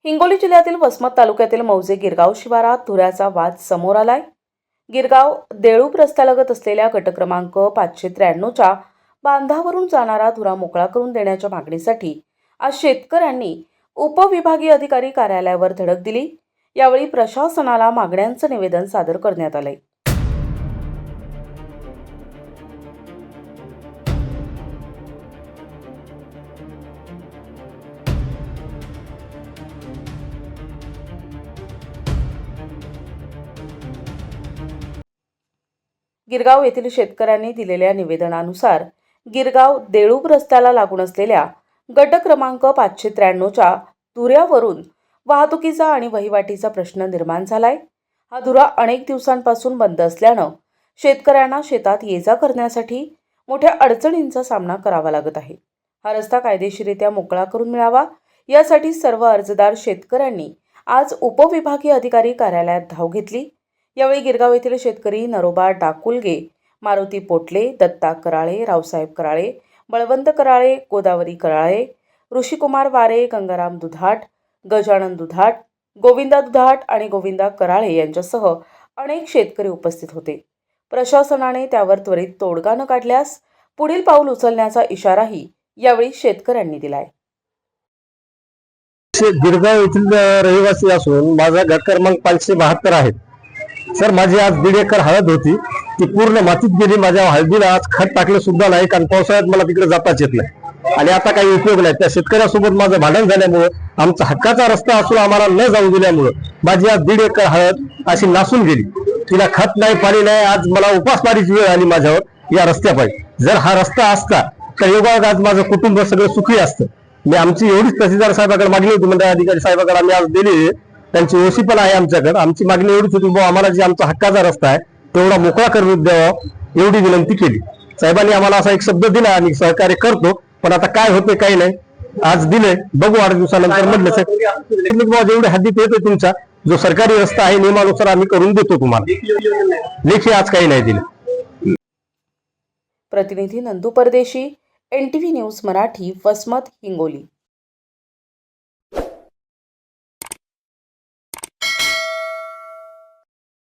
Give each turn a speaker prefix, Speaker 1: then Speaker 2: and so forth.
Speaker 1: हिंगोली जिल्ह्यातील वसमत तालुक्यातील मौजे गिरगाव शिवारात धुऱ्याचा वाद समोर आलाय। गिरगाव देळूप रस्त्यालगत असलेल्या गट क्रमांक 593च्या बांधावरून जाणारा धुरा मोकळा करून देण्याच्या मागणीसाठी आज शेतकऱ्यांनी उपविभागीय अधिकारी कार्यालयावर धडक दिली। यावेळी प्रशासनाला मागण्यांचं निवेदन सादर करण्यात आले। गिरगाव येथील शेतकऱ्यांनी दिलेल्या निवेदनानुसार गिरगाव देळूप रस्त्याला लागून असलेल्या गट क्रमांक 593च्या धुऱ्यावरून वाहतुकीचा आणि वहिवाटीचा प्रश्न निर्माण झालाय। हा धुरा अनेक दिवसांपासून बंद असल्यानं शेतकऱ्यांना शेतात ये-जा करण्यासाठी मोठ्या अडचणींचा सामना करावा लागत आहे। हा रस्ता कायदेशीररित्या मोकळा करून मिळावा यासाठी सर्व अर्जदार शेतकऱ्यांनी आज उपविभागीय अधिकारी कार्यालयात धाव घेतली। यावेळी गिरगाव येथील शेतकरी नरोबा डाकुलगे, मारुती पोटले, दत्ता कराळे, रावसाहेब कराळे, बळवंत कराळे, गोदावरी कराळे, ऋषिकुमार वारे, गंगाराम दुधाट, गजानन दुधाट, गोविंदा दुधाट आणि गोविंदा कराळे यांच्यासह अनेक शेतकरी उपस्थित होते। प्रशासनाने त्यावर त्वरित तोडगा न काढल्यास पुढील पाऊल उचलण्याचा इशाराही यावेळी शेतकऱ्यांनी दिलाय।
Speaker 2: गिरगाव येथील रहिवासी असून माझा गट क्रमांक 572 आहे। सर, माझी आज 1.5 एकर हळद होती, ती पूर्ण मातीत गेली। माझ्या हळदीला आज खत टाकलं सुद्धा नाही, कारण पावसाळ्यात मला तिकडे जाताच येत नाही आणि आता काही उपयोग नाही। त्या शेतकऱ्यासोबत माझं भांडण झाल्यामुळे, आमचा हक्काचा रस्ता असून आम्हाला न जाऊ दिल्यामुळे माझी आज 1.5 एकर हळद अशी नासून गेली। तिला खत नाही, पाणी नाही। आज मला उपासमारीची वेळ आली माझ्यावर या रस्त्यापायी। जर हा रस्ता असता तर योगायोग आज माझं कुटुंब सगळं सुखी असतं। मी आमची एवढीच तहसीलदार साहेबांकडे मागणी होती, मंडळ अधिकारी साहेबांकडे आम्ही आज दिली, त्यांची ओसी पण आहे आमच्याकडे। आमची मागणी एवढीच होती, आम्हाला जे आमचा हक्काचा रस्ता आहे तेवढा मोकळा करून द्यावा एवढी विनंती केली। साहेबांनी आम्हाला असा एक शब्द दिला आणि सहकार्य करतो, पण आता काय होते काही नाही। आज दिले, बघू 8 दिवसानंतर म्हटलं सर जेवढे हद्दीत येतो तुमचा जो सरकारी रस्ता आहे नियमानुसार आम्ही करून देतो तुम्हाला। लेखी आज काही नाही दिलं।
Speaker 1: प्रतिनिधी नंदू परदेशी, NTV न्यूज मराठी, वसमत, हिंगोली।